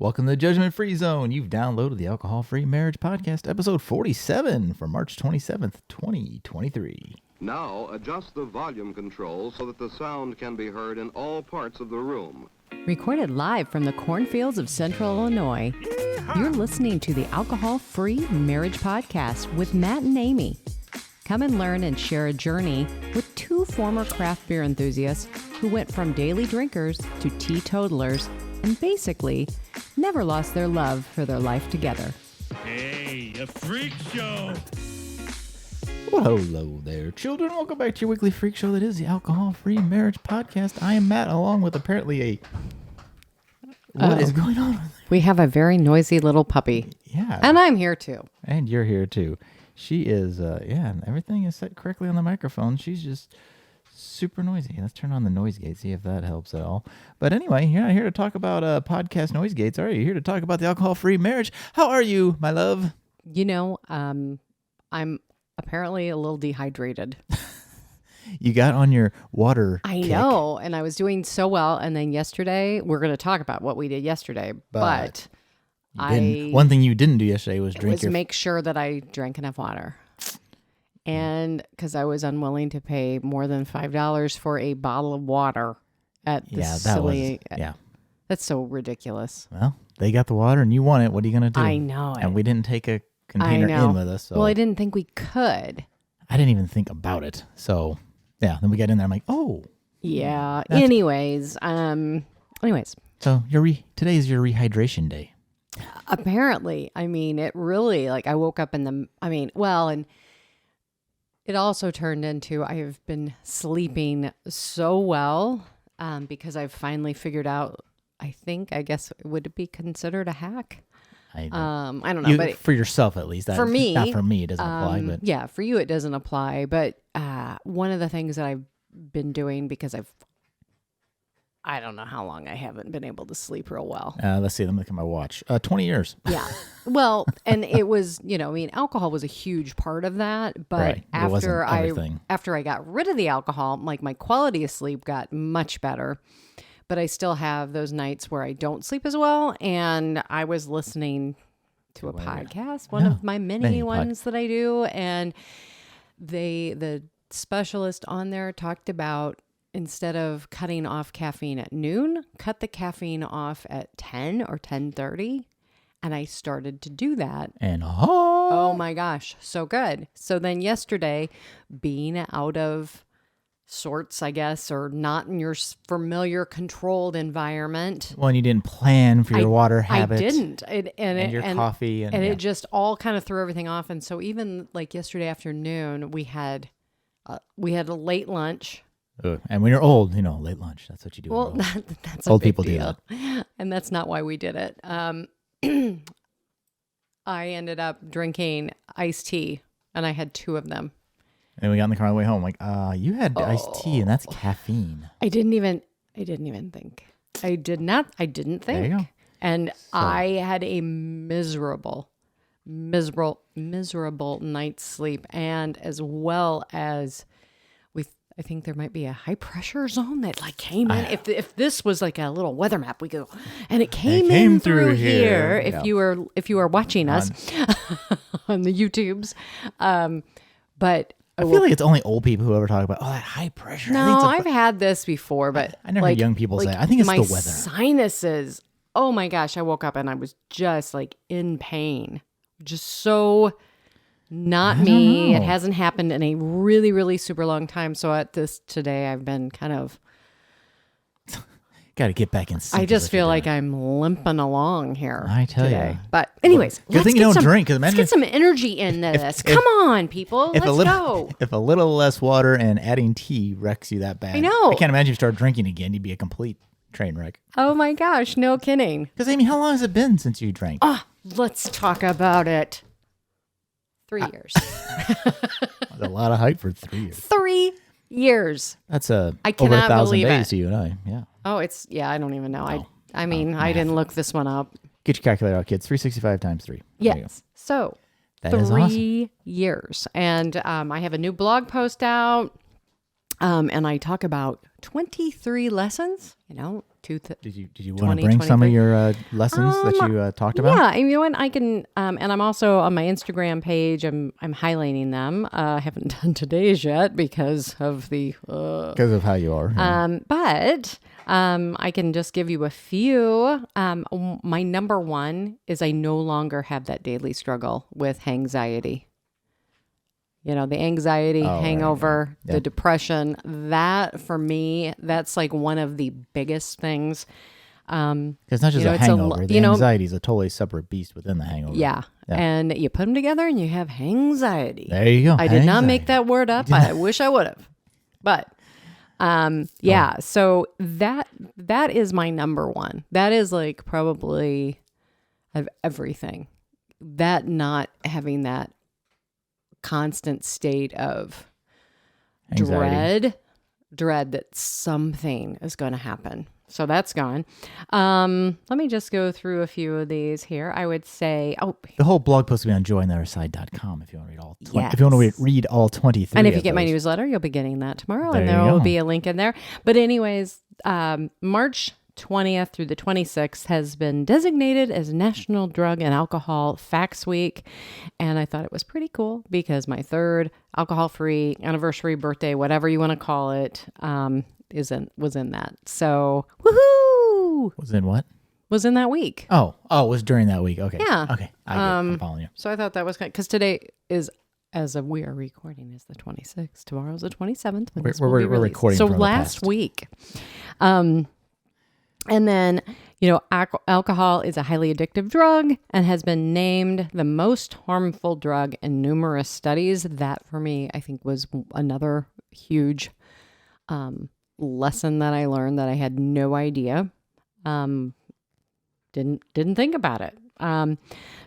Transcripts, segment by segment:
Welcome to the Judgment Free Zone. You've downloaded the Alcohol Free Marriage Podcast, episode 47 for March 27th, 2023. Now adjust the volume control so that the sound can be heard in all parts of the room. Recorded live from the cornfields of Central Illinois, you're listening to the Alcohol Free Marriage Podcast with Matt and Amy. Come and learn and share a journey with two former craft beer enthusiasts who went from daily drinkers to teetotalers and basically never lost their love for their life together. Hey, a freak show! Well, hello there, children. Welcome back to your weekly freak show that is the Alcohol Free Marriage Podcast. I am Matt, along with apparently a... What is going on? We have a very noisy little puppy. Yeah. And I'm here too. And you're here too. She is, and everything is set correctly on the microphone. She's just super noisy. Let's turn on the noise gate, see if that helps at all. But anyway, you're not here to talk about podcast noise gates, are you? You're here to talk about the alcohol-free marriage. How are you, my love? You know, I'm apparently a little dehydrated. You got on your water I kick, know, and I was doing so well. And then yesterday, we're going to talk about what we did yesterday, but one thing you didn't do yesterday was make sure that I drank enough water. And because I was unwilling to pay more than $5 for a bottle of water at this that's so ridiculous. Well, they got the water and you want it. What are you going to do? I know it. And we didn't take a container in with us. So well, I didn't think we could. I didn't even think about it. So yeah, then we got in there. I'm like, oh. Yeah. Anyways. So today is your rehydration day. Apparently. I mean, it really, I woke up and it also turned into I have been sleeping so well because I've finally figured out, I guess it would be considered a hack. I don't know. But for yourself, at least. For me. Not for me, it doesn't apply. But yeah, for you, it doesn't apply. But one of the things that I've been doing because I don't know how long I haven't been able to sleep real well. Let's see. Let me look at my watch. 20 years. Yeah. Well, and it was, alcohol was a huge part of that. But right. after I got rid of the alcohol, my quality of sleep got much better. But I still have those nights where I don't sleep as well. And I was listening to a podcast, one of my many ones that I do. And the specialist on there talked about, instead of cutting off caffeine at noon, cut the caffeine off at 10 or 10:30. And I started to do that. And oh my gosh, so good. So then yesterday, being out of sorts, I guess, or not in your familiar controlled environment. Well, and you didn't plan for your water habit. I didn't. And your coffee. And it just all kind of threw everything off. And so even yesterday afternoon, we had a late lunch. And when you're old, late lunch. That's what you do. Well, that's old a big people deal. do that. And that's not why we did it. I ended up drinking iced tea, and I had 2 of them. And we got in the car on the way home. You had iced tea, and that's caffeine. I didn't even think. I didn't think. There you go. And I had a miserable night's sleep, and as well as I think there might be a high pressure zone that came in. If this was a little weather map, we go, and it came in through here. Yeah. If you were watching us on the YouTubes, but I feel like it's only old people who ever talk about that high pressure. No, I've had this before, but I never heard young people say. I think it's my the weather. Sinuses. Oh my gosh! I woke up and I was just in pain, just so. Not me. It hasn't happened in a really, really super long time. So at this today, I've been kind of... Got to get back in sync. I just feel like I'm limping along here. I tell you. But anyways, good thing you don't drink. Let's get some energy in this. Come on, people. Let's go. If a little less water and adding tea wrecks you that bad. I know. I can't imagine if you start drinking again. You'd be a complete train wreck. Oh my gosh. No kidding. Because, Amy, how long has it been since you drank? Let's talk about it. 3 years. That's a lot of hype for 3 years. 3 years. That's I over cannot 1,000 believe days it. to you and I. Yeah. Oh, I don't even know. I math. didn't look this one up. Get your calculator out, kids. 365 times 3. Yes. So that is awesome. 3 years. And I have a new blog post out. And I talk about 23 lessons, Did you want to bring some of 23? your lessons that you talked about? Yeah, and you know what? I can, and I'm also on my Instagram page. I'm highlighting them. I haven't done today's yet because of the Because of how you are. Yeah. but I can just give you a few. My number one is I no longer have that daily struggle with anxiety. The anxiety, right, hangover, yeah. the depression. That for me, that's like one of the biggest things. It's not just a it's a hangover. lo- The you know- anxiety is a totally separate beast within the hangover. Yeah. And you put them together and you have anxiety. There you go. I did not Anxiety. make that word up. I wish I would have. But yeah, so that is my number one. That is like probably of everything. That not having that constant state of Anxiety. dread that something is going to happen. So that's gone. Let me just go through a few of these here. I would say, The whole blog post will be on jointheotherside.com if you want to read all Yes. if you want to read all 23 and if you of get my those. newsletter, you'll be getting that tomorrow, There and you there will go. be a link in there. But anyways, March 20th through the 26th has been designated as National Drug and Alcohol Facts Week, and I thought it was pretty cool because my third alcohol-free anniversary, birthday, whatever you want to call it, was in that. So woohoo! Was in what? Was in that week. Oh, it was during that week. Okay. Yeah. Okay. I'm following you. So I thought that was good because today is, as of we are recording, is the 26th. Tomorrow's the 27th. When this will be We're released. recording So from the last past. week, and then alcohol is a highly addictive drug and has been named the most harmful drug in numerous studies. That for me, I think, was another huge lesson that I learned that I had no idea. Didn't think about it.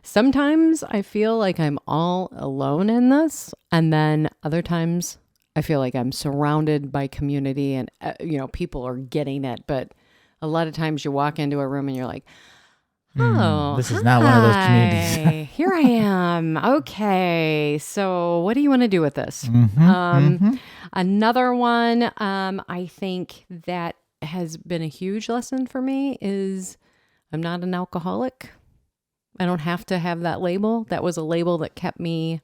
Sometimes I feel like I'm all alone in this, and then other times I feel like I'm surrounded by community and people are getting it. But a lot of times you walk into a room and you're like, oh, this is not one of those communities. hi, here I am. Okay, so what do you want to do with this? Another one, I think that has been a huge lesson for me is I'm not an alcoholic. I don't have to have that label. That was a label that kept me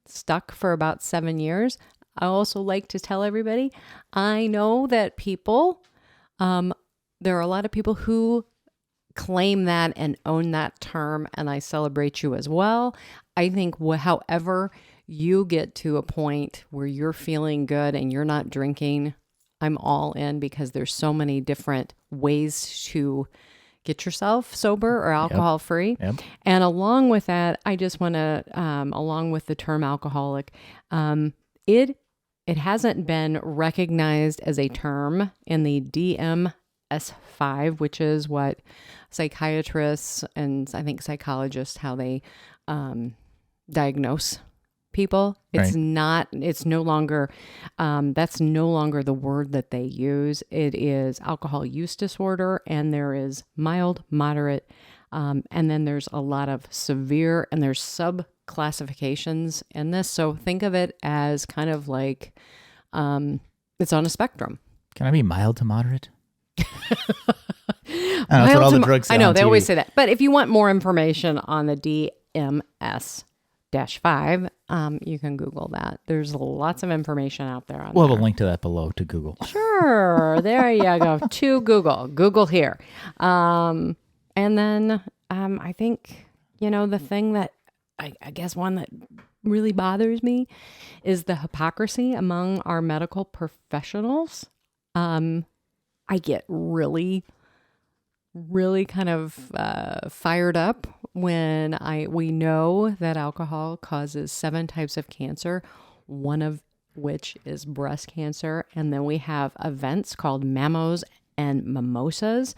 stuck for about 7 years. I also like to tell everybody, I know that people, there are a lot of people who claim that and own that term, and I celebrate you as well. I think however you get to a point where you're feeling good and you're not drinking, I'm all in because there's so many different ways to get yourself sober or alcohol free. Yep. And along with that, I just want to, along with the term alcoholic, it hasn't been recognized as a term in the DMS-5, which is what psychiatrists and I think psychologists, how they diagnose people. It's Right. it's no longer, that's no longer the word that they use. It is alcohol use disorder, and there is mild, moderate, and then there's a lot of severe, and there's sub-classifications in this. So think of it as kind of like, it's on a spectrum. Can I be mild to moderate? I know, that's what all the drugs say I know, on they TV. always say that. But if you want more information on the DMS-5, you can Google that. There's lots of information out there on We'll there. have a link to that below to Google. Sure. There you go. To Google. Google here. And then I think, the thing that I guess one that really bothers me is the hypocrisy among our medical professionals. I get really kind of fired up when we know that alcohol causes 7 types of cancer, one of which is breast cancer. And then we have events called mammos and mimosas.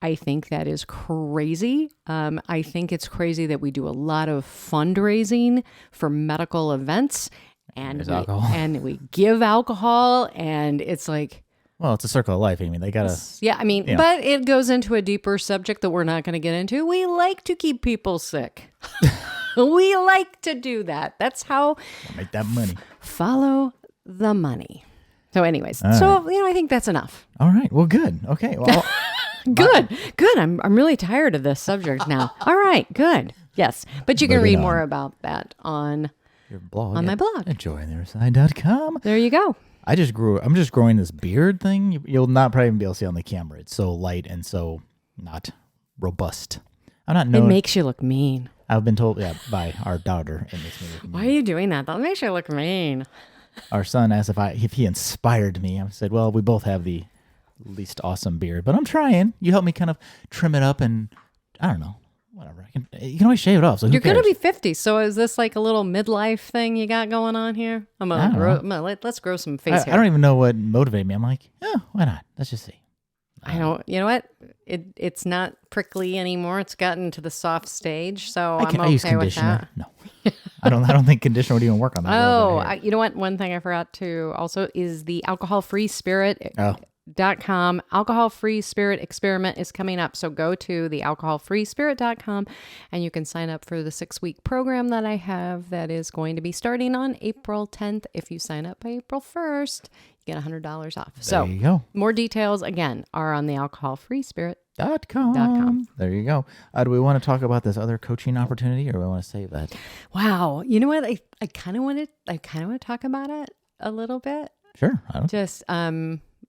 I think that is crazy. I think it's crazy that we do a lot of fundraising for medical events and There's alcohol. and we give alcohol, and it's like, Well, it's a circle of life. I mean, they gotta. yeah, I mean, Yeah. but it goes into a deeper subject that we're not going to get into. We like to keep people sick. We like to do that. That's how Make that money. follow the money. So anyways, All so, I think that's enough. All right. Well, good. Okay. Well, Good. I'm really tired of this subject now. All right. Good. Yes. But you can Moving read more on. about that on your blog. my blog. EnjoytheotherSide.com. There you go. I'm just growing this beard thing. You'll not probably even be able to see on the camera. It's so light and so not robust. I'm not It knowing. makes you look mean. I've been told, by our daughter, it makes me look Why are you doing that? That makes you look mean. Our son asked if he inspired me. I said, well, we both have the least awesome beard, but I'm trying. You help me kind of trim it up, and I don't know, whatever. You can always shave it off. So who You're cares? going to be 50. So is this like a little midlife thing you got going on here? Let's grow some face hair. I don't even know what motivated me. I'm like, why not? Let's just see. I don't. You know what? It's not prickly anymore. It's gotten to the soft stage, so I'm I use okay with conditioner. that. No, I don't think conditioner would even work on that. You know what? One thing I forgot to also is the alcohol-free spirit. .com alcohol-free spirit experiment is coming up. So go to the alcoholfreespirit.com and you can sign up for the 6-week program that I have that is going to be starting on April 10th. If you sign up by April 1st, you get $100 off. There you go. More details again are on the alcoholfreespirit.com. There you go. Do we want to talk about this other coaching opportunity, or do we want to save that? Wow. You know what? I kind of want to talk about it a little bit. Sure. I don't. Just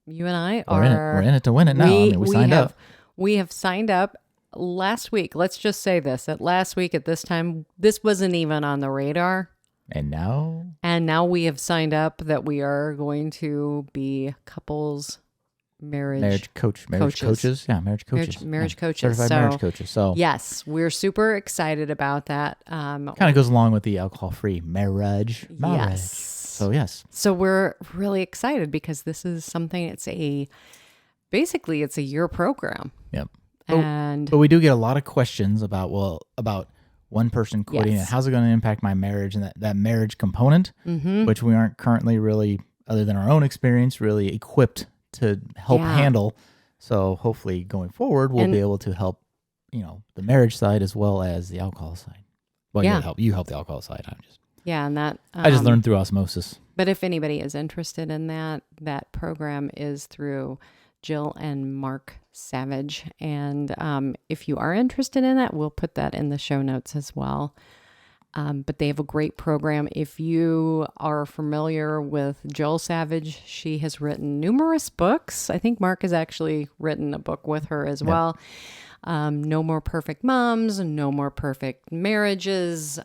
you and I We're in it to win it now. We signed up. We have signed up last week. Let's just say this: that last week at this time, this wasn't even on the radar. And now we have signed up that we are going to be couples marriage coaches. Yeah, marriage coaches. Marriage coaches. Certified marriage coaches. So yes, we're super excited about that. Kind of goes along with the alcohol-free marriage. Yes. So yes. So we're really excited because this is something. It's a year program. Yep. And but we do get a lot of questions about one person quitting Yes. and how's it going to impact my marriage and that marriage component, which we aren't currently really, other than our own experience, really equipped to help handle. So hopefully going forward, we'll be able to help, the marriage side as well as the alcohol side. Well, you help the alcohol side. and that I just learned through osmosis. But if anybody is interested in that program is through Jill and Mark Savage. And if you are interested in that, we'll put that in the show notes as well. But they have a great program. If you are familiar with Jill Savage, she has written numerous books. I think Mark has actually written a book with her as well. No More Perfect Moms, No More Perfect Marriages.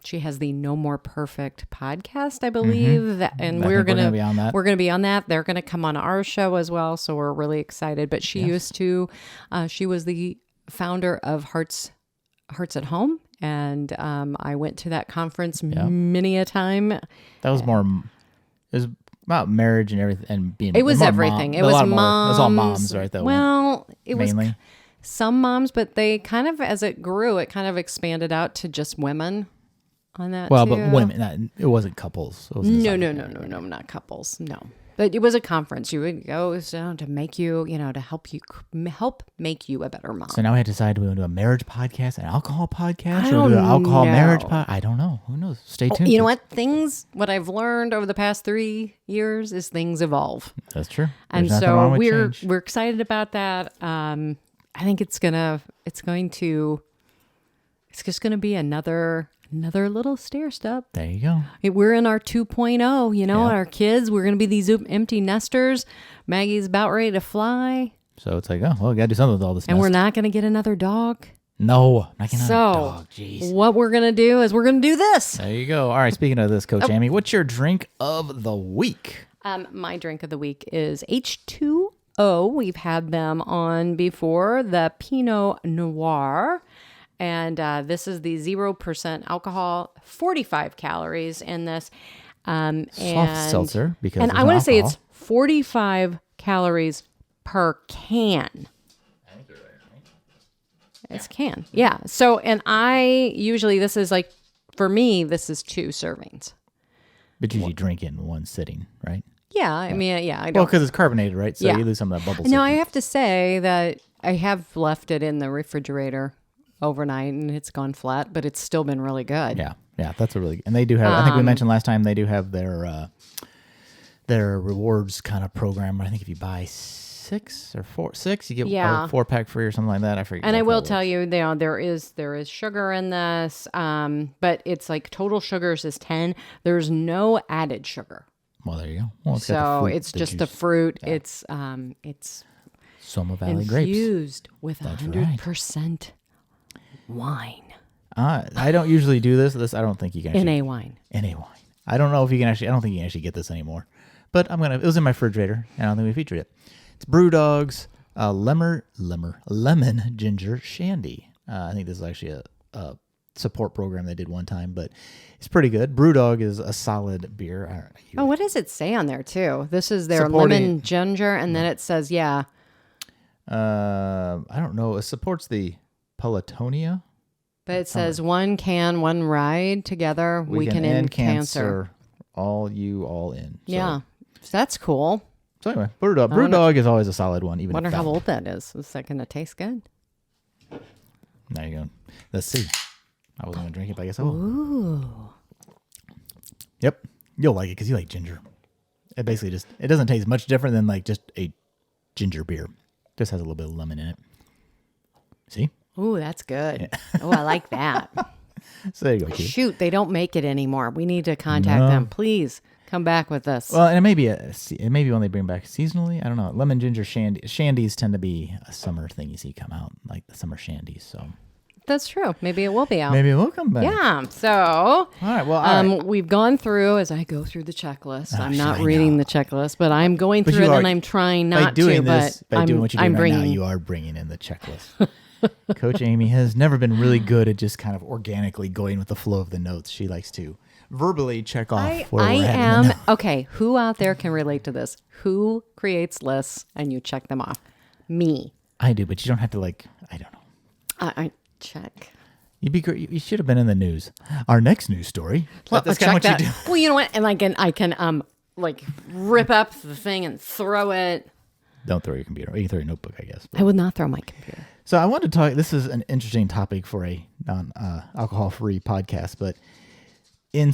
She has the No More Perfect podcast, I believe. And we're going to be on that. We're going to be on that. They're going to come on our show as well. So we're really excited. But she used to, she was the founder of Hearts at Home. And I went to that conference many a time. That was more, it was about marriage and everything and being. It was everything. It was moms. It was all moms, right? Though. Well, it mainly. was some moms, but they kind of, as it grew, it kind of expanded out to just women on that. Well, too. but women. It wasn't couples. It wasn't No, not couples. No. But it was a conference. You would go to make you, to help make you a better mom. So now we have to decide: do we want to do a marriage podcast, an alcohol podcast, I or do an alcohol don't marriage know. podcast? I don't know. Who knows? Stay tuned. You know what? What I've learned over the past 3 years is things evolve. That's true. And There's nothing so wrong with we're change. excited about that. I think it's just gonna be another little stair step. There you go. We're in our 2.0, our kids, we're going to be these empty nesters. Maggie's about ready to fly. So it's like, we got to do something with all this. And we're not going to get another dog. No, not getting So, another dog. Jeez. what we're going to do is we're going to do this. There you go. All right. Speaking of this, Coach Amy, what's your drink of the week? My drink of the week is H2O. We've had them on before, the Pinot Noir. And this is the 0% alcohol, 45 calories in this. Soft seltzer. And I want to say it's 45 calories per can. I think you're right. It's can. Yeah. So, and this is like, for me, this is 2 servings. But usually drink it in one sitting, right? Yeah. I mean, I don't. Well, because it's carbonated, right? So Yeah. you lose some of that bubble. No, I have to say that I have left it in the refrigerator overnight and it's gone flat, but it's still been really good. Yeah, that's a really, and they do have. I think we mentioned last time they do have their their rewards kind of program. I think if you buy six, you get Yeah. a 4-pack free or something like that. I forget. And I exactly will how it tell works. you, there is sugar in this, but it's like total sugars is 10. There's no added sugar. Well, there you go. Well, it's got the So fruit, it's the just the juice. fruit. Yeah. It's Soma Valley grapes. infused with That's 100% wine. I don't usually do this. I don't think you can actually. NA wine. NA wine. I don't know if you can actually. I don't think you can actually get this anymore. But it was in my refrigerator, and I don't think we featured it. It's Brew Dog's lemon ginger shandy. I think this is actually a support program they did one time, but it's pretty good. Brew Dog is a solid beer. Oh, what does it say on there too? This is their Supporting- lemon ginger, and then it says, I don't know. It supports the Pelotonia. but it says one can, one ride together. We can end cancer. All in. So, Yeah, that's cool. So anyway, Brew Dog is always a solid one. Even Wonder if how that- old that is. Is that going to taste good? There you go. Let's see. I wasn't gonna drink it, but I guess I will. Ooh. Yep, you'll like it because you like ginger. It basically it doesn't taste much different than like just a ginger beer. Just has a little bit of lemon in it. See? Ooh, that's good. Oh, I like that. So there you go, Keith. Shoot, they don't make it anymore. We need to contact them. Please come back with this. Well, and it may be when they bring back seasonally. I don't know. Lemon ginger shandies tend to be a summer thing you see come out, like the summer shandies. So That's true. Maybe it will be out. maybe it will come back. Yeah. So, All right. Well, all right. we've gone through, as I go through the checklist. I'm not I reading know. the checklist, but I'm going But through you it are- and I'm trying by not doing to. this, But by doing what you're doing I'm right bringing. now, you are bringing in the checklist. Coach Amy has never been really good at just kind of organically going with the flow of the notes. She likes to verbally check off where I we're at in the am notes. okay. Who out there can relate to this? Who creates lists and you check them off? Me. I do, but you don't have to like. I don't know. I check. You should have been in the news. Our next news story. Well, That's check kind of what that. you do. Well, you know what? And I can like rip up the thing and throw it. Don't throw your computer. You can throw your notebook, I guess. I would not throw my computer. So I wanted to talk. This is an interesting topic for a non-alcohol-free podcast, but in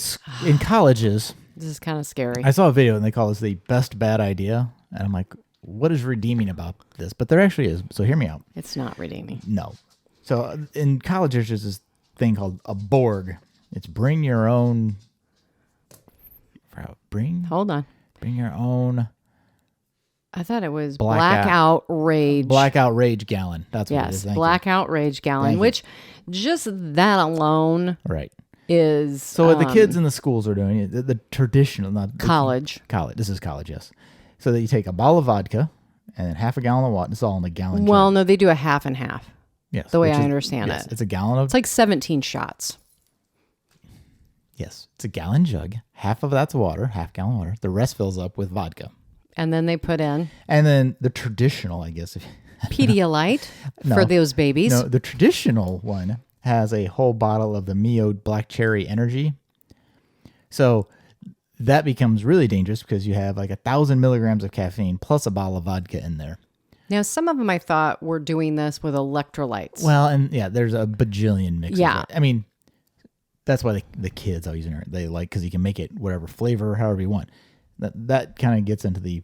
colleges, This is kind of scary. I saw a video and they call this the best bad idea, and I'm like, what is redeeming about this? But there actually is. So hear me out. It's not redeeming. No. So in colleges, there's this thing called a Borg. It's bring your own. Hold on. Bring your own I thought it was Blackout. blackout rage. blackout rage gallon. That's what it is. Yes, Thank you. blackout rage gallon, Thank you. which just that alone Right. is So what the kids in the schools are doing, the traditional, not college. College. This is college, yes. So that you take a bottle of vodka and then half a gallon of water. It's all in a gallon. Well, jug. no, they do a half and half. Yes, the way which I is- understand yes, it. it's a gallon of. It's like 17 shots. Yes, it's a gallon jug. Half of that's water, half gallon water. The rest fills up with vodka. And then they put in And then the traditional, I guess, Pedialyte No. for those babies. no, the traditional one has a whole bottle of the Mio Black Cherry Energy. So that becomes really dangerous because you have like 1,000 milligrams of caffeine plus a bottle of vodka in there. Now, some of them I thought were doing this with electrolytes. Well, and yeah, there's a bajillion mixes. Yeah. Right? I mean, that's why the kids always they like because you can make it whatever flavor, however you want. That kind of gets into the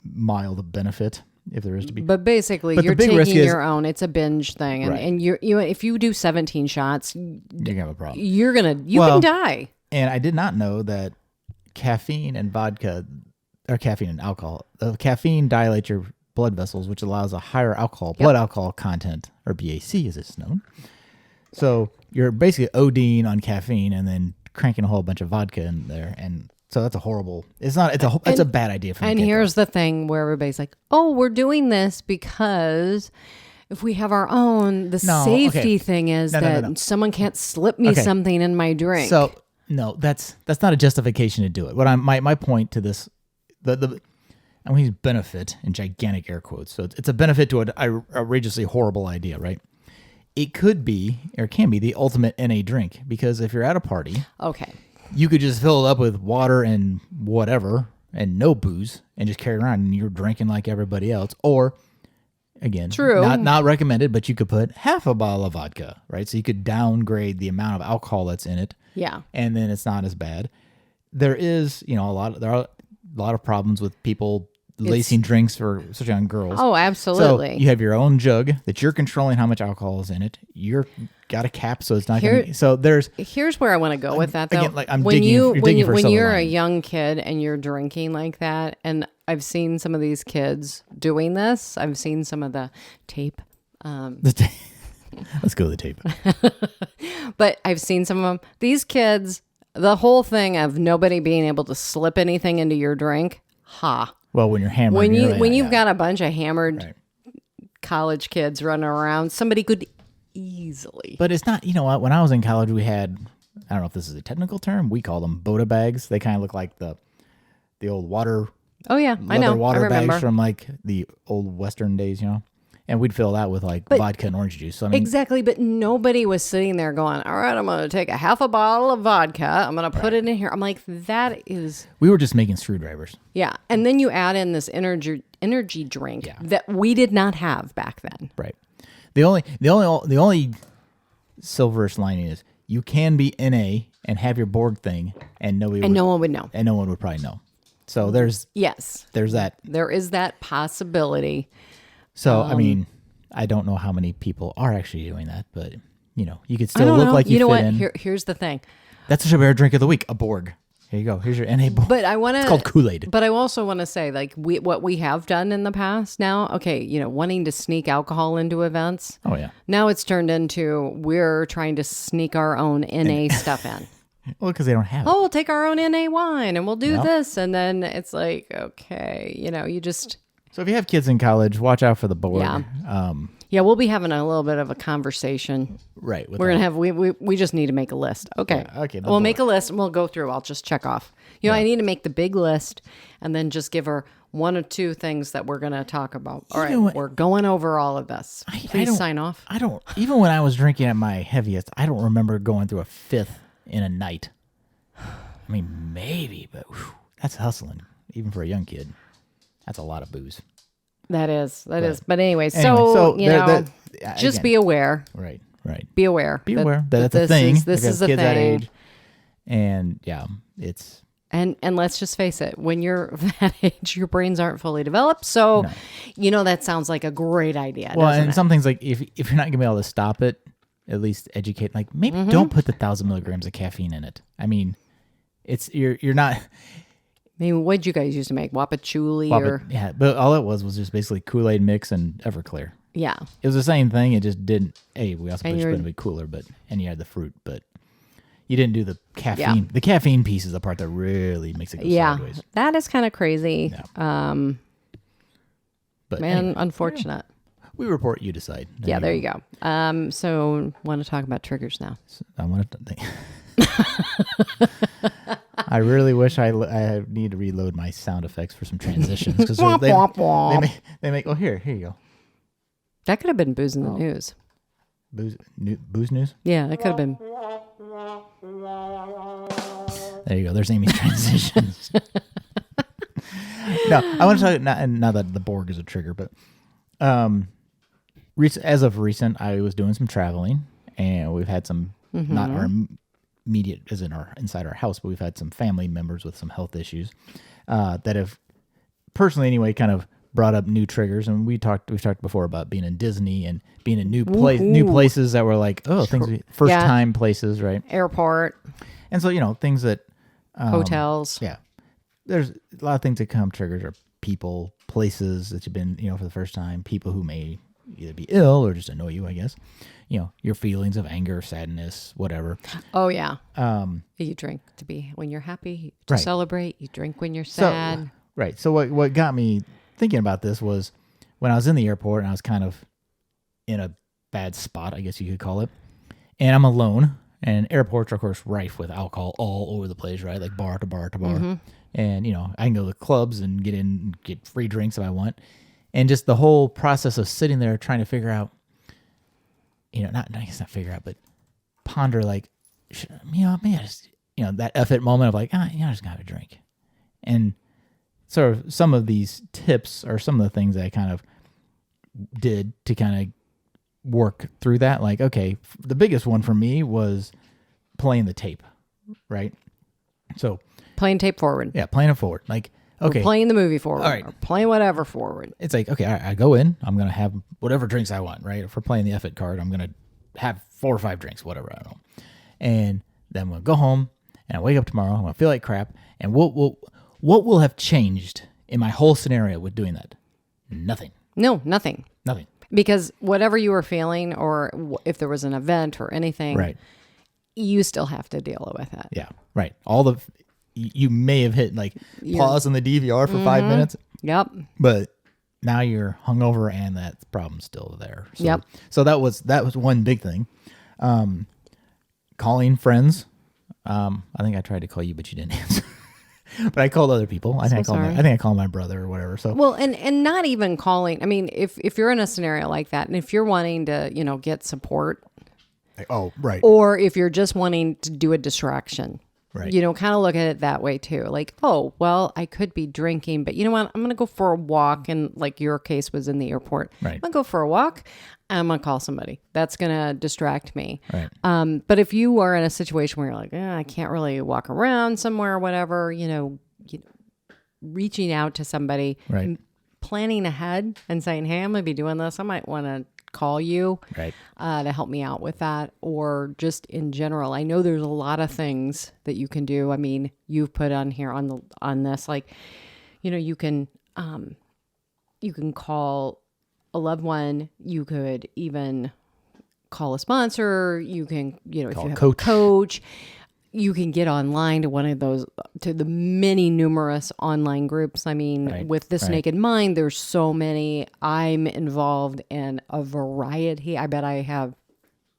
mild benefit if there is to be. But basically, But the you're big risk taking is- your own. It's a binge thing, and, Right. and you if you do 17 shots, You're gonna have a problem. you Well- can die. And I did not know that caffeine and vodka, or caffeine and alcohol, caffeine dilates your blood vessels, which allows a higher blood alcohol content, or BAC as it's known. So you're basically ODing on caffeine and then cranking a whole bunch of vodka in there, and so that's a horrible. It's not. It's a bad idea for. And here's the thing where everybody's like, "Oh, we're doing this because if we have our own, the No, safety okay. thing is No, that no. someone can't slip me Okay. something in my drink." So no, that's not a justification to do it. What my point to this, I'm going to use benefit in gigantic air quotes. So it's a benefit to an outrageously horrible idea, right? It could be or can be the ultimate NA drink because if you're at a party, okay, you could just fill it up with water and whatever and no booze and just carry it around and you're drinking like everybody else. Or again, True. not recommended, but you could put half a bottle of vodka, right? So you could downgrade the amount of alcohol that's in it. yeah, And then it's not as bad. There is, a lot of problems with people lacing drinks, especially on girls. Oh, absolutely. So you have your own jug that you're controlling how much alcohol is in it. You're got a cap, so it's not going to. So here's where I want to go with that, though. Again, like I'm when digging, when you're a lining. young kid and you're drinking like that, and I've seen some of these kids doing this. I've seen some of the tape. Let's go to the tape. But I've seen some of them. These kids, the whole thing of nobody being able to slip anything into your drink. Well, when you're hammered, when you've got a bunch of hammered college kids running around, somebody could easily. But it's not. You know what? When I was in college, we had, I don't know if this is a technical term. We call them Boda bags. They kind of look like the old water. Oh yeah, I know. Water I remember. bags from like the old Western days, you know. And we'd fill that with like vodka and orange juice. So, I mean, Exactly, but nobody was sitting there going, all right, I'm going to take a half a bottle of vodka. I'm going to put it in here. I'm like, that is... We were just making screwdrivers. Yeah, and then you add in this energy drink that we did not have back then. Right. The only silverish lining is you can be NA and have your Borg thing and no one would know. And no one would probably know. So there's that. There is that possibility. So, I mean, I don't know how many people are actually doing that, but, you know, you could still look like you know fit what? in. Here's the thing. That's a bear drink of the week, a Borg. Here you go. Here's your NA Borg. But I want to... It's called Kool-Aid. But I also want to say, like, what we have done in the past now, okay, you know, wanting to sneak alcohol into events. Oh, yeah. Now it's turned into we're trying to sneak our own NA stuff in. Well, because they don't have it. Oh, we'll take our own NA wine and we'll do this. And then it's like, okay, you know, you just... So if you have kids in college, watch out for the Borg. Yeah. Yeah, we'll be having a little bit of a conversation. Right. We're going to have, we just need to make a list. Okay. Yeah, okay. We'll make a list and we'll go through. I'll just check off. You know, I need to make the big list and then just give her one or two things that we're going to talk about. All right. We're going over all of this. Please sign off. Even when I was drinking at my heaviest, I don't remember going through a fifth in a night. I mean, maybe, but whew, that's hustling. Even for a young kid. That's a lot of booze. That is. But anyway, so you know, just be aware. Right. Be aware. Be aware that it's a thing. This is a kids thing. that age. And yeah, it's... And let's just face it, when you're that age, your brains aren't fully developed. So, you know, that sounds like a great idea. Well, and it? some things like if you're not going to be able to stop it, at least educate. Like maybe don't put the 1,000 milligrams of caffeine in it. I mean, you're not... I mean, what'd you guys used to make? Wapachuli or... Yeah, but all it was just basically Kool-Aid mix and Everclear. Yeah. It was the same thing. It just didn't... Hey, we also put it in a bit cooler, and you had the fruit, but you didn't do the caffeine. Yeah. The caffeine piece is the part that really makes it go sideways. That is kind of crazy. Yeah. But man, anyway, unfortunate. We report, you decide. There you go. So want to talk about triggers now. I want to think... I really wish I need to reload my sound effects for some transitions because they make. Oh, here you go. That could have been booze in the news. Booze news. Yeah, that could have been. There you go. There's Amy's transitions. No, I want to talk not that the Borg is a trigger, but as of recent, I was doing some traveling, and we've had some not our immediate as in inside our house, but we've had some family members with some health issues that have personally anyway kind of brought up new triggers. And we've talked before about being in Disney and being in new places that were like things first time places, right? Airport. And so, you know, things that hotels. Yeah. There's a lot of things that come triggers are people, places that you've been, you know, for the first time, people who may either be ill or just annoy you, I guess. You know, your feelings of anger, sadness, whatever. Oh, yeah. You drink to be when you're happy, to right. celebrate. You drink when you're sad. Right. So what got me thinking about this was when I was in the airport and I was kind of in a bad spot, I guess you could call it. And I'm alone. And airports are, of course, rife with alcohol all over the place, right? Like bar to bar to bar. Mm-hmm. And, you know, I can go to clubs and get free drinks if I want. And just the whole process of sitting there trying to figure out, you know, I guess not figure out, but ponder like, you know, man, just, you know, that effort moment of like, you know, I just got to have a drink. And sort of some of these tips are some of the things that I kind of did to kind of work through that. Like, okay, the biggest one for me was playing the tape, right? So playing tape forward. Yeah, playing it forward. Like Okay. We're playing the movie forward. All right. Or playing whatever forward. It's like, okay, I go in. I'm going to have whatever drinks I want, right? If we're playing the effort card, I'm going to have 4 or 5 drinks, whatever, I don't know. And then I'm going to go home and I wake up tomorrow. I'm going to feel like crap. And what will have changed in my whole scenario with doing that? Nothing. No, nothing. Nothing. Because whatever you were feeling, or if there was an event or anything, Right. you still have to deal with it. Yeah. Right. You may have hit like pause on the DVR for 5 minutes, Yep. but now you're hungover and that problem's still there. So, Yep. So that was one big thing. Calling friends. I think I tried to call you, but you didn't answer. But I called other people. I think I called my brother or whatever. So Well, and not even calling. I mean, if you're in a scenario like that, and if you're wanting to, get support, oh, right. or if you're just wanting to do a distraction, Right. kind of look at it that way too. Like, oh, well, I could be drinking, but you know what? I'm going to go for a walk. And like your case was in the airport. Right. I'm going to go for a walk. I'm going to call somebody. That's going to distract me. Right. But if you are in a situation where you're like, I can't really walk around somewhere or whatever, reaching out to somebody, Right. planning ahead and saying, hey, I'm going to be doing this. I might want to call you Right. to help me out with that, or just in general. I know there's a lot of things that you can do. I mean, you've put on here on this, like, you can call a loved one. You could even call a sponsor. You can, if you have a coach, you can get online to one of those, to the many numerous online groups. I mean, Right, with This right. Naked Mind, there's so many. I'm involved in a variety. I bet I have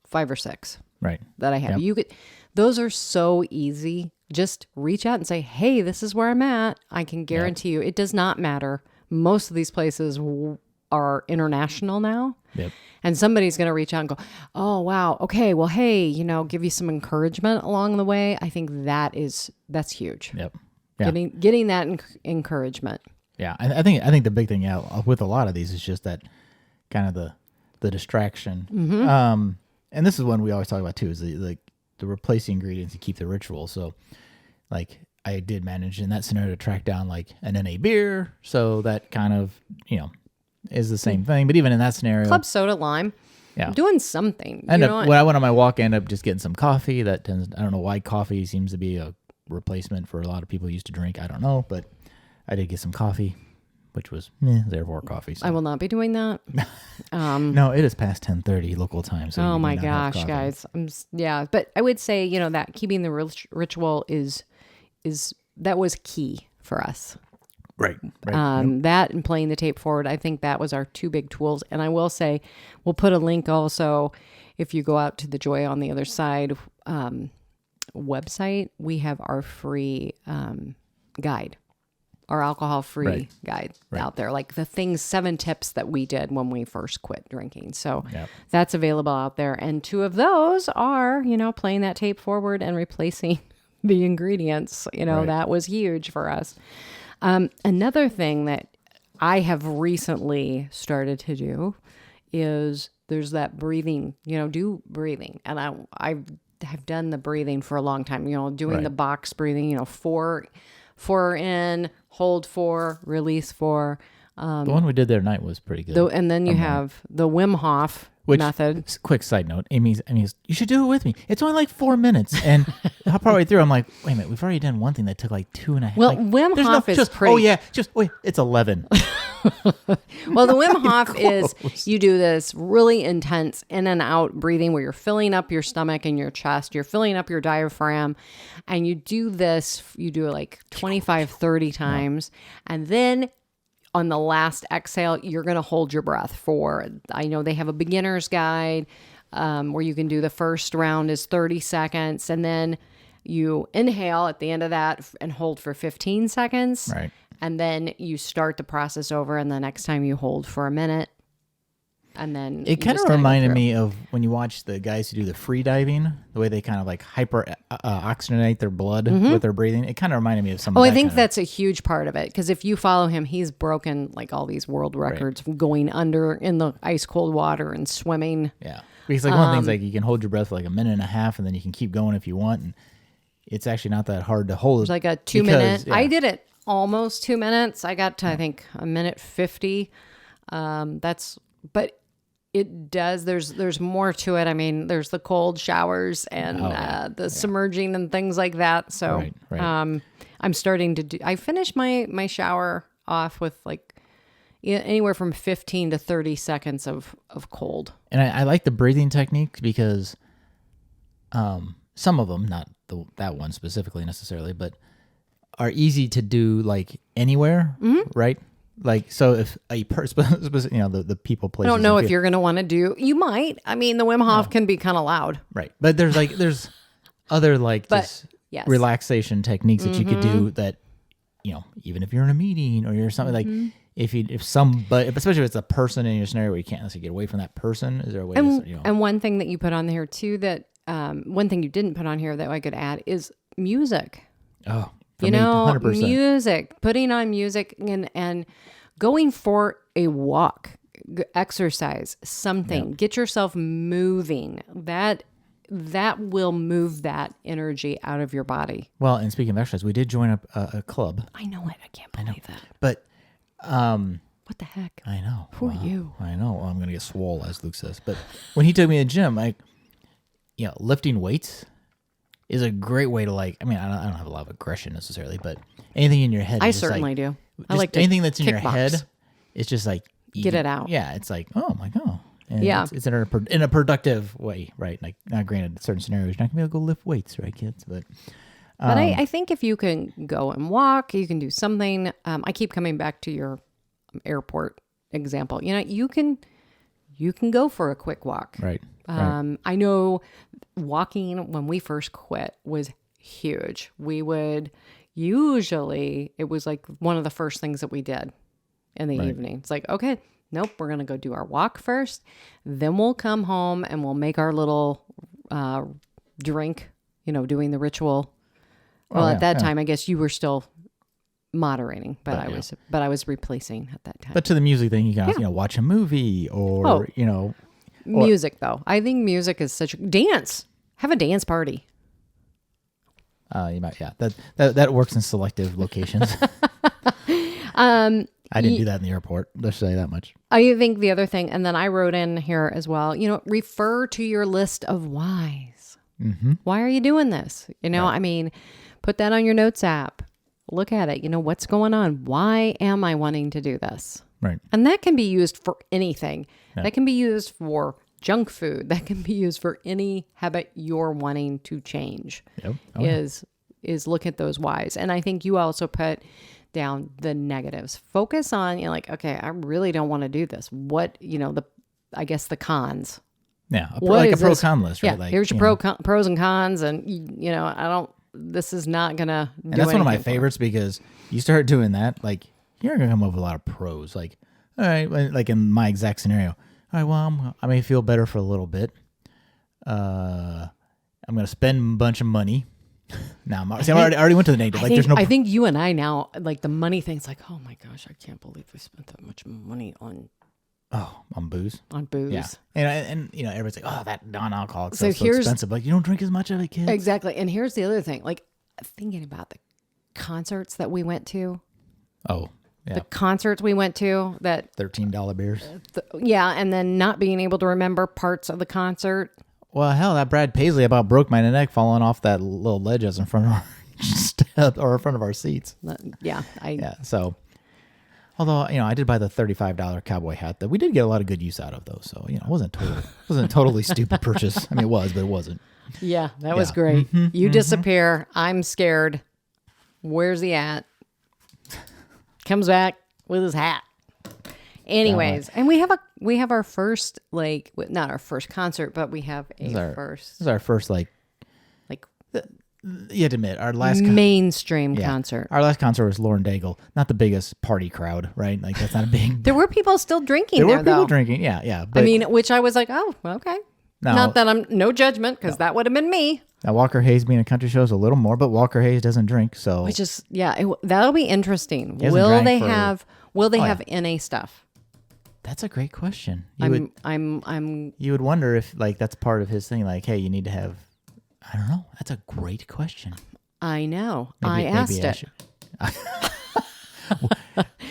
5 or 6 Right. that I have. Yep. Those are so easy. Just reach out and say, hey, this is where I'm at. I can guarantee you, it does not matter. Most of these places are international now. Yep. And somebody's going to reach out and go, oh, wow. Okay. Well, hey, give you some encouragement along the way. I think that's huge. Yep. Yeah. Getting that encouragement. Yeah. I think the big thing with a lot of these is just that kind of the distraction. Mm-hmm. And this is one we always talk about too, is the replace the ingredients to keep the ritual. So like I did manage in that scenario to track down like an NA beer. So that kind of, is the same thing. But even in that scenario, Club soda, lime. Yeah. Doing something. when I went on my walk, I ended up just getting some coffee. I don't know why coffee seems to be a replacement for a lot of people who used to drink. I don't know, but I did get some coffee, which was therefore coffee. So. I will not be doing that. No, it is past 10:30 local time. So Oh you my may not have gosh, coffee. guys. But I would say, that keeping the ritual is that was key for us. Right. That and playing the tape forward, I think that was our 2 big tools. And I will say, we'll put a link also, if you go out to the Joy on the Other Side website, we have our free guide, our alcohol-free guide out there, like the 7 tips that we did when we first quit drinking. So that's available out there. And 2 of those are, playing that tape forward and replacing the ingredients. That was huge for us. Another thing that I have recently started to do is there's that breathing, do breathing. And I have done the breathing for a long time, doing the box breathing, 4 in, hold 4, release 4. The one we did there tonight was pretty good. And then you have the Wim Hof method. Quick side note, Amy's, you should do it with me. It's only like 4 minutes. And partway through, I'm like, wait a minute, we've already done one thing that took like 2.5. Well, Wim Hof is pretty. Oh, yeah. Just wait. It's 11. Well, the Wim Hof is you do this really intense in and out breathing where you're filling up your stomach and your chest. You're filling up your diaphragm. And you do this, you do it like 25, 30 times. And then on the last exhale, you're going to hold your breath for, I know they have a beginner's guide where you can do the first round is 30 seconds. And then you inhale at the end of that and hold for 15 seconds. Right. And then you start the process over. And the next time you hold for a minute. And then it kind of reminded me of when you watch the guys who do the free diving, the way they kind of like hyper oxygenate their blood with their breathing. It kind of reminded me of some. I think that's a huge part of it because if you follow him, he's broken like all these world records going under in the ice cold water and swimming. Yeah, because like one of the things like you can hold your breath for like a minute and a half, and then you can keep going if you want, and it's actually not that hard to hold. It's like a 2 minute. Yeah. I did it almost 2 minutes. I got to, I think, a minute 50. But it does, there's more to it. I mean, there's the cold showers and the submerging and things like that. So Right. I'm starting to do, I finished my shower off with like anywhere from 15 to 30 seconds of cold. And I like the breathing technique because some of them, not that one specifically necessarily, but are easy to do like anywhere, right? Like, so if a person, the people places. I don't know and if you're going to want to do, you might. I mean, the Wim Hof can be kind of loud. right. But there's other like just yes. relaxation techniques that you could do that, even if you're in a meeting or you're something like, especially if it's a person in your scenario where you can't necessarily get away from that person, is there a way to, And one thing that you put on here too, that one thing you didn't put on here that I could add is music. oh, for me, 100%. Music, putting on music and going for a walk, exercise, something, get yourself moving. That will move that energy out of your body. Well, and speaking of exercise, we did join a club, I know it. I can't believe that. but What the heck? I know. Who are you? I know. Well, I'm going to get swole, as Luke says. But when he took me to the gym, lifting weights is a great way to I don't have a lot of aggression necessarily, but anything in your head. I is just certainly like, do. I just like to anything that's in your kickbox. head. It's just like Get it out. Yeah, it's like, oh my god. And Yeah. it's in a productive way, right? Like, now granted, in certain scenarios, you're not gonna be able to go lift weights, right, kids? But I think if you can go and walk, you can do something. I keep coming back to your airport example. You can go for a quick walk. right. I know walking when we first quit was huge. We would usually, it was like one of the first things that we did in the evening. It's like, okay, nope, we're going to go do our walk first. Then we'll come home and we'll make our little drink, doing the ritual. Well, at that time, I guess you were still moderating, but I was replacing at that time. But to the music thing, you can also, watch a movie or Music, though. I think music is such a dance. Have a dance party. you might, that works in selective locations. I didn't do that in the airport. Let's say that much. I think the other thing, and then I wrote in here as well, refer to your list of whys. Mm-hmm. Why are you doing this? I mean, put that on your notes app. Look at it. What's going on? Why am I wanting to do this? Right. And that can be used for anything. Yeah. That can be used for junk food. That can be used for any habit you're wanting to change. Yep. Is look at those whys. And I think you also put down the negatives. Focus on, okay, I really don't want to do this. What, I guess the cons. Yeah. Like a pro-con list, right? Yeah. Here's your pros and cons. And, this is not going to do And that's one of my anything favorites because you start doing that, like, you're going to come up with a lot of pros. Like, all right, like in my exact scenario. All right, well, I may feel better for a little bit. I'm going to spend a bunch of money. Now, I already went to the negative. I think you and I now, like the money thing's like, oh my gosh, I can't believe we spent that much money on booze. On booze. Yeah. And everybody's like, oh, that non-alcoholic stuff's so expensive. Like, you don't drink as much of it, kids. Exactly. And here's the other thing. Like, thinking about the concerts that we went to. Oh, yeah. The concerts we went to that $13 beers. And then not being able to remember parts of the concert. Well, hell, that Brad Paisley about broke my neck falling off that little ledge that's in front of our step or in front of our seats. Yeah. So, although, I did buy the $35 cowboy hat that we did get a lot of good use out of, though. So, it wasn't totally stupid purchase. I mean, it was, but it wasn't. Yeah, that was great. You disappear. I'm scared. Where's he at? Comes back with his hat. Anyways, and we have our first, like, not our first concert, but we have first. This is our first, like you have to admit, our last mainstream concert. Our last concert was Lauren Daigle, not the biggest party crowd, right? Like, that's not a big. There were people still drinking. There were people though. drinking, yeah. But, which I was like, oh, okay. Not that I'm no judgment, because that would have been me. Now, Walker Hayes being a country show is a little more, but Walker Hayes doesn't drink, so which is that'll be interesting. Will they have NA stuff? That's a great question. You would wonder if, like, that's part of his thing. Like, hey, you need to have. I don't know. That's a great question. I know. I asked it.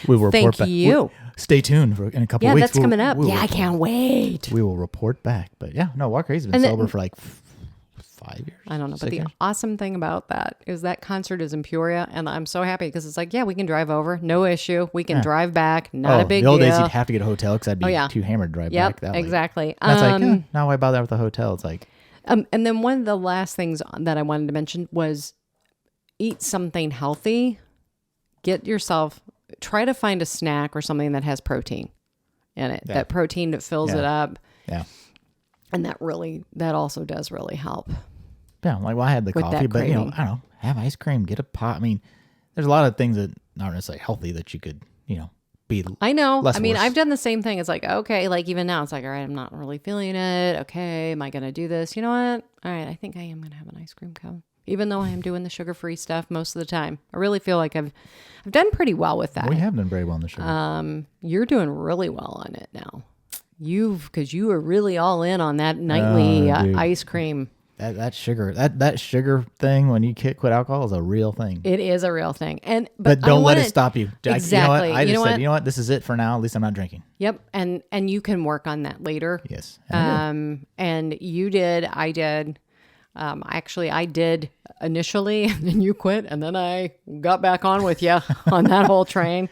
We will report Thank back. you. Stay tuned for in a couple Yeah, weeks. that's coming up. we'll Yeah, I report. can't wait. We will report back. But yeah, no, Walker Hayes has been And then- sober for like 5 years. I don't know, but 6 the years. awesome thing about that is that concert is in Peoria, and I'm so happy because it's like, yeah, we can drive over, no issue. We can drive back, not a big the old deal. days you'd have to get a hotel because I'd be yeah. too hammered to drive Yep, back that way. exactly. And that's like, now why bother with the hotel? It's like, And then one of the last things that I wanted to mention was eat something healthy. Try to find a snack or something that has protein in it. Yeah. That protein that fills it up. yeah. And that also does really help. Yeah, like, well, I had the With coffee, that but, I craving. don't know, have ice cream, get a pot. I mean, there's a lot of things that aren't necessarily healthy that you could, be I know. less I mean, worse. I've done the same thing. It's like, okay, like even now, it's like, all right, I'm not really feeling it. Okay, am I going to do this? You know what? All right, I think I am going to have an ice cream cone. Even though I am doing the sugar-free stuff most of the time. I really feel like I've done pretty well with that. We have done very well in the sugar. You're doing really well on it now. Because you were really all in on that nightly dude. ice cream. That sugar, that sugar thing when you quit alcohol is a real thing. It is a real thing. But I don't let it wanna- stop you. Exactly. I You just know said, what? you know what? This is it for now. At least I'm not drinking. Yep. And you can work on that later. Yes. And I did. And you did, I did. Actually, I did initially, and then you quit, and then I got back on with you on that whole train.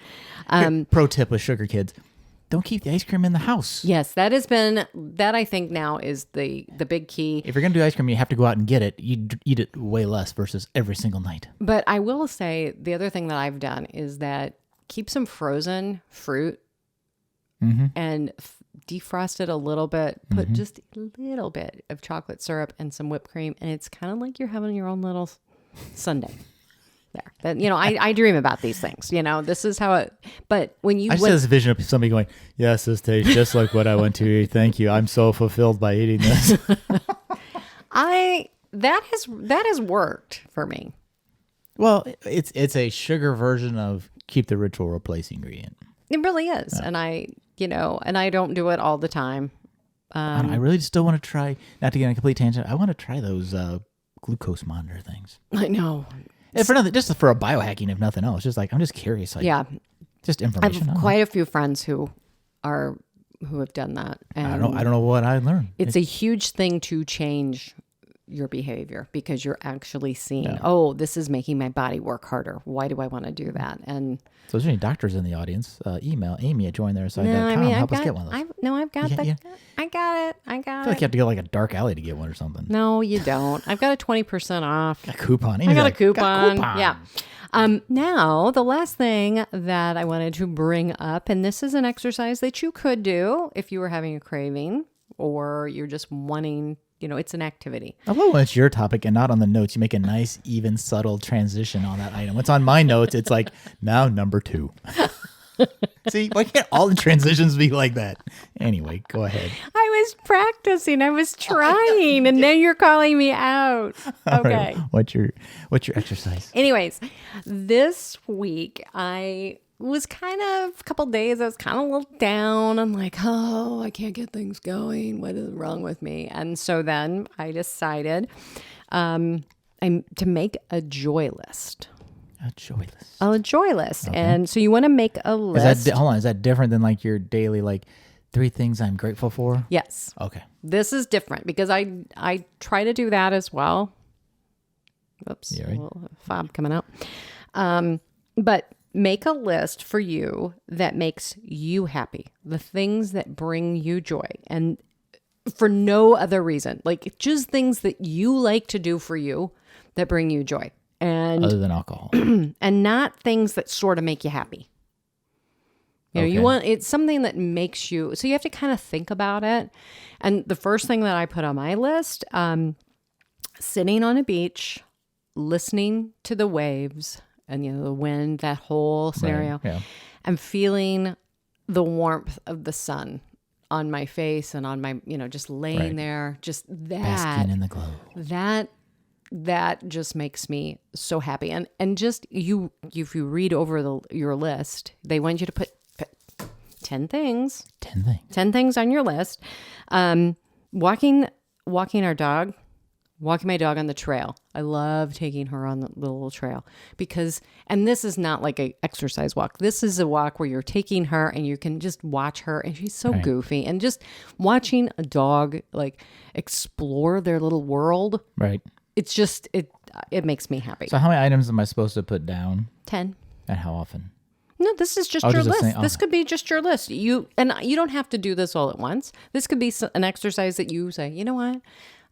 Pro tip with sugar kids: don't keep the ice cream in the house. Yes, that I think now is the big key. If you're gonna do ice cream, you have to go out and get it. You eat it way less versus every single night. But I will say the other thing that I've done is that keep some frozen fruit and defrost it a little bit, put just a little bit of chocolate syrup and some whipped cream, and it's kind of like you're having your own little sundae. There, that I dream about these things. This is how it. But when you I just had this vision of somebody going, "Yes, this tastes just like what I went to eat. Thank you. I'm so fulfilled by eating this." that has worked for me. Well, it's a sugar version of keep the ritual, replace the ingredient. It really is, and I don't do it all the time. I really still want to try. Not to get on a complete tangent. I want to try those glucose monitor things. I know. If for nothing, just for a biohacking, if nothing else. Just like I'm just curious. Like, Yeah, just I information. have quite a few friends who have done that, and I don't know what I learned. it's a huge thing to change your behavior because you're actually seeing, oh, this is making my body work harder. Why do I want to do that? And So, if there's any doctors in the audience, email Amy at jointheirside.com. no, I mean, Help us get one of those. I've got Yeah, that. yeah. I got it. I feel like you have to go like a dark alley to get one or something. No, you don't. I've got a 20% off. A coupon. I Amy's got a like, coupon. coupon. Yeah. Now, the last thing that I wanted to bring up, and this is an exercise that you could do if you were having a craving or you're just wanting, it's an activity. I love when it's your topic and not on the notes. You make a nice, even, subtle transition on that item. What's on my notes, it's like, now number 2. See, why can't all the transitions be like that? Anyway, go ahead. I was practicing. I was trying, and now you're calling me out. All Okay. right, what's your exercise? Anyways, this week I was a couple days, I was kind of a little down. I'm like, oh, I can't get things going. What is wrong with me? And so then I decided to make a joy list. A joy list. A joy list. Okay. And so you want to make a list. Is that different than like your daily, like 3 things I'm grateful for? Yes. Okay. This is different because I try to do that as well. Oops. Yeah, right. A little fob coming out. But make a list for you that makes you happy. The things that bring you joy. And for no other reason. Like just things that you like to do for you that bring you joy. And other than alcohol. And not things that sort of make you happy. It's something that makes you, so you have to kind of think about it. And the first thing that I put on my list, sitting on a beach, listening to the waves and, the wind, that whole scenario, Right, yeah. and feeling the warmth of the sun on my face and on my, just laying there, just that. Basking in the glow. That just makes me so happy. And just if you read over your list, they want you to put 10 things. 10 things on your list. Walking our dog walking my dog on the trail. I love taking her on the little trail because, and this is not like a exercise walk. This is a walk where you're taking her and you can just watch her, and she's so goofy, and just watching a dog like explore their little world. Right. It's just, it makes me happy. So how many items am I supposed to put down? 10. And how often? No, this is just Oh, your just a list. thing. This Oh. could be just your list. You don't have to do this all at once. This could be an exercise that you say, you know what?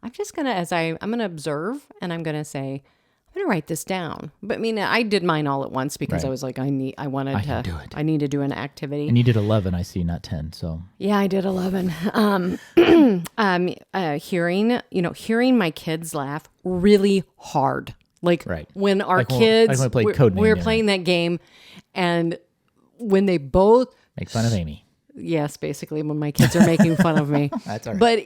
I'm just gonna I'm gonna observe, and I'm gonna say, I'm gonna write this down. But I mean, I did mine all at once because Right. I was like, I need to do an activity. And you did 11, I see, not 10. So Yeah, I did 11. Hearing my kids laugh really hard. Like Right. when our Like when- kids, like when we played we Codename were the other playing that game, and when they both, make fun of Amy. yes, basically when my kids are making fun of me. That's all right. But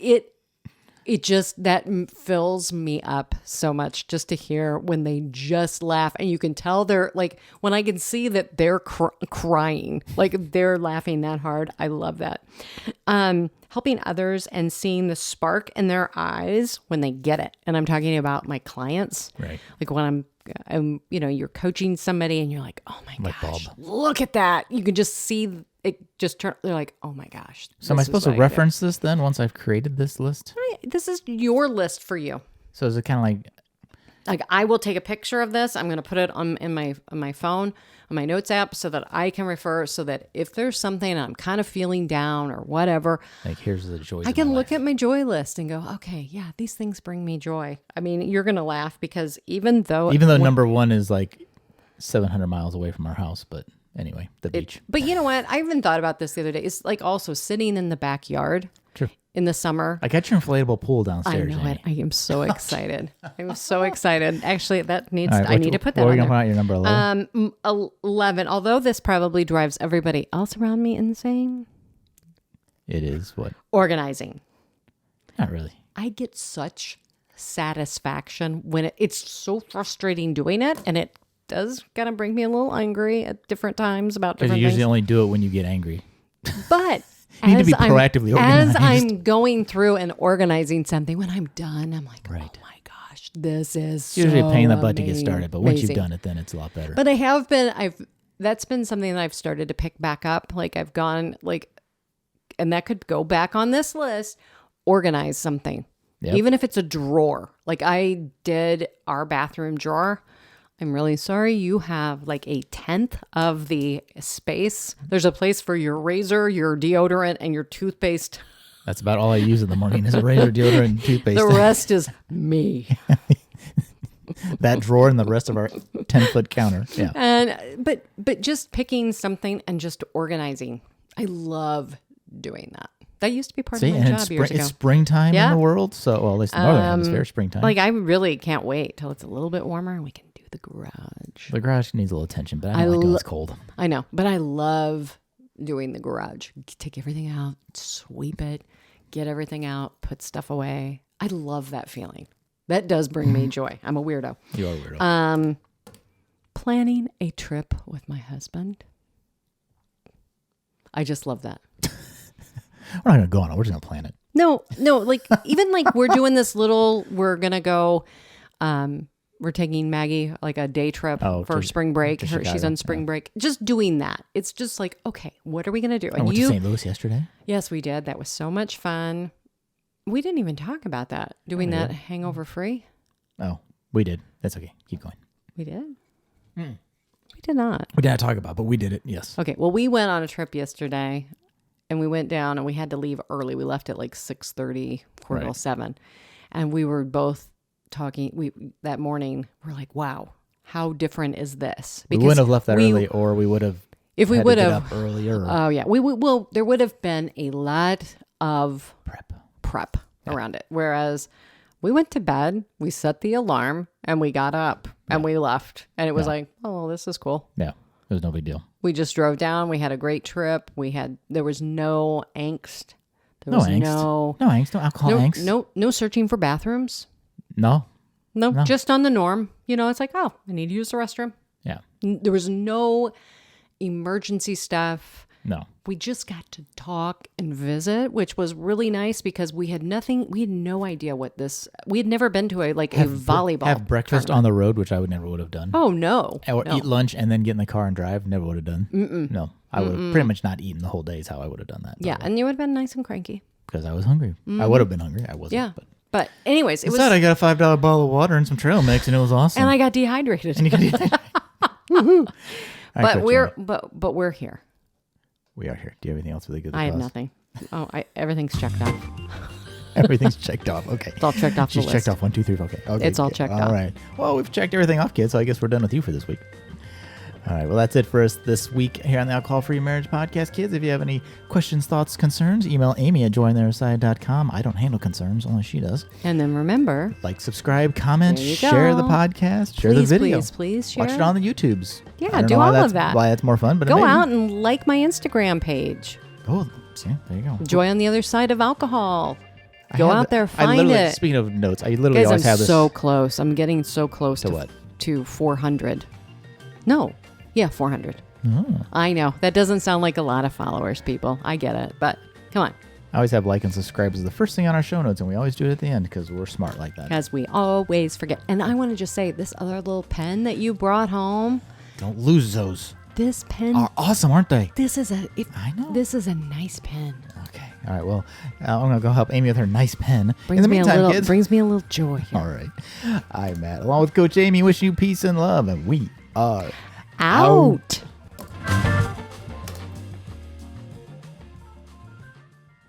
it just, that fills me up so much just to hear when they just laugh, and you can tell they're like, when I can see that they're crying, like they're laughing that hard. I love that. Helping others and seeing the spark in their eyes when they get it. And I'm talking about my clients. Right. Like when I'm you're coaching somebody and you're like, oh my Like gosh, Bob. look at that. You can just see it just turn. They're like, oh my gosh. So am I this is supposed to what I do. reference this then once I've created this list? This is your list for you. So is it kind of like, I will take a picture of this. I'm going to put it on my phone, on my notes app, so that I can refer, so that if there's something I'm kind of feeling down or whatever, here's the joys I of can my look life. at my joy list and go, okay, yeah, these things bring me joy. I mean, you're going to laugh because even though number one is like 700 miles away from our house, but anyway, the beach. But you know what? I even thought about this the other day. It's like also sitting in the backyard True. in the summer. I got your inflatable pool I downstairs. know Amy. it. I am so excited. I'm so excited. Actually, that needs. All right, I need to put that What are on we going to there. put out your number 11? 11. Although this probably drives everybody else around me insane. It is what? Organizing. Not really. I get such satisfaction when it's so frustrating doing it, and it does kind of bring me a little angry at different times about Because different you usually things. only do it when you get angry. But You need to be as proactively As organized. I'm going through and organizing something, when I'm done, I'm like, Right. oh my gosh, this is It's usually a pain in the butt to get amazing. started, but once you've done it, then it's a lot better. But that's been something that I've started to pick back up. Like I've gone and that could go back on this list, organize something. Yep. Even if it's a drawer. Like I did our bathroom drawer. I'm really sorry. You have like a 10th of the space. There's a place for your razor, your deodorant, and your toothpaste. That's about all I use in the morning is a razor, deodorant, and toothpaste. The rest is me. That drawer and the rest of our 10-foot counter. Yeah. And but just picking something and just organizing. I love doing that. That used to be part See, of my and job years ago. it's springtime Yeah. in the world. So, well, at least the northern hemisphere, springtime. Like I really can't wait till it's a little bit warmer and we can do the garage. The garage needs a little attention, but I don't like it when it's cold. I know, but I love doing the garage. Take everything out, sweep it, get everything out, put stuff away. I love that feeling. That does bring me joy. I'm a weirdo. You are a weirdo. Planning a trip with my husband. I just love that. We're not going to go on it. We're just going to plan it. No, like even like we're doing this we're going to go, we're taking Maggie like a day trip for spring break. to She's Chicago, on spring break. Just doing that. It's just like, okay, what are we going to do? I went to St. Louis yesterday. Yes, we did. That was so much fun. We didn't even talk about that. Doing that hangover free. Oh, we did. That's okay. Keep going. We did. We did not. We didn't talk about it, but we did it. Yes. Okay. Well, we went on a trip yesterday and we went down and we had to leave early. We left at like 6:30, quarter till 7. And we were both talking. That morning, we're like, wow, how different is this? We wouldn't have left that early, or we would have. If we had to would get have up earlier. Oh yeah. Well, there would have been a lot of prep around it. Whereas we went to bed, we set the alarm, and we got up and we left. And it was like, oh, well, this is cool. Yeah, it was no big deal. We just drove down. We had a great trip. There was no angst. There No was angst. no angst. No alcohol angst. No searching for bathrooms. No. No, just on the norm. It's like, oh, I need to use the restroom. Yeah. There was no emergency stuff. No. We just got to talk and visit, which was really nice because we had nothing. We had no idea what this. We had never been to a volleyball. Have breakfast on the road, which I would have done. Oh no! Or no. eat lunch and then get in the car and drive. Never would have done. No, I would have pretty much not eaten the whole day. Is how I would have done that. Yeah, and you would have been nice and cranky. Because I was hungry. I would have been hungry. I wasn't. Yeah, But but anyways, it was. I got a $5 bottle of water and some trail mix, and it was awesome. And I got dehydrated. And you can do that. Woohoo! But we're here. We are here. Do you have anything else really good? I have nothing. Oh, everything's checked off. Everything's checked off. Okay. It's all checked off. She's the checked list. off 1, 2, 3. Okay. It's all checked off. All right. Well, we've checked everything off, kids. So I guess we're done with you for this week. All right. Well, that's it for us this week here on the Alcohol Free Marriage Podcast, kids. If you have any questions, thoughts, concerns, email Amy at jointheirSide.com. I don't handle concerns, only she does. And then remember, Like, subscribe, comment, There you share go. the podcast, share the video. Please share. Watch it on the YouTubes. Yeah, I don't do know why all that's- of that. Why that's more fun, but Go amazing. out and like my Instagram page. Oh, see, there you go. Joy on the Other Side of Alcohol. Go out there, I find literally, it. Speaking of notes, I literally Guys, always I'm have this. so close. I'm getting so close To what? To 400. No. Yeah, 400. Oh. I know. That doesn't sound like a lot of followers, people. I get it. But come on. I always have like and subscribe as the first thing on our show notes, and we always do it at the end because we're smart like that. As we always forget. And I want to just say, this other little pen that you brought home, Don't lose those. this pen, Are awesome, aren't they? this is a nice pen. Okay. All right. Well, I'm gonna go help Amy with her nice pen. Brings In the me meantime, a little, kids. brings me a little joy. Here. All right. I'm Matt, along with Coach Amy, wishing you peace and love, and we are Out.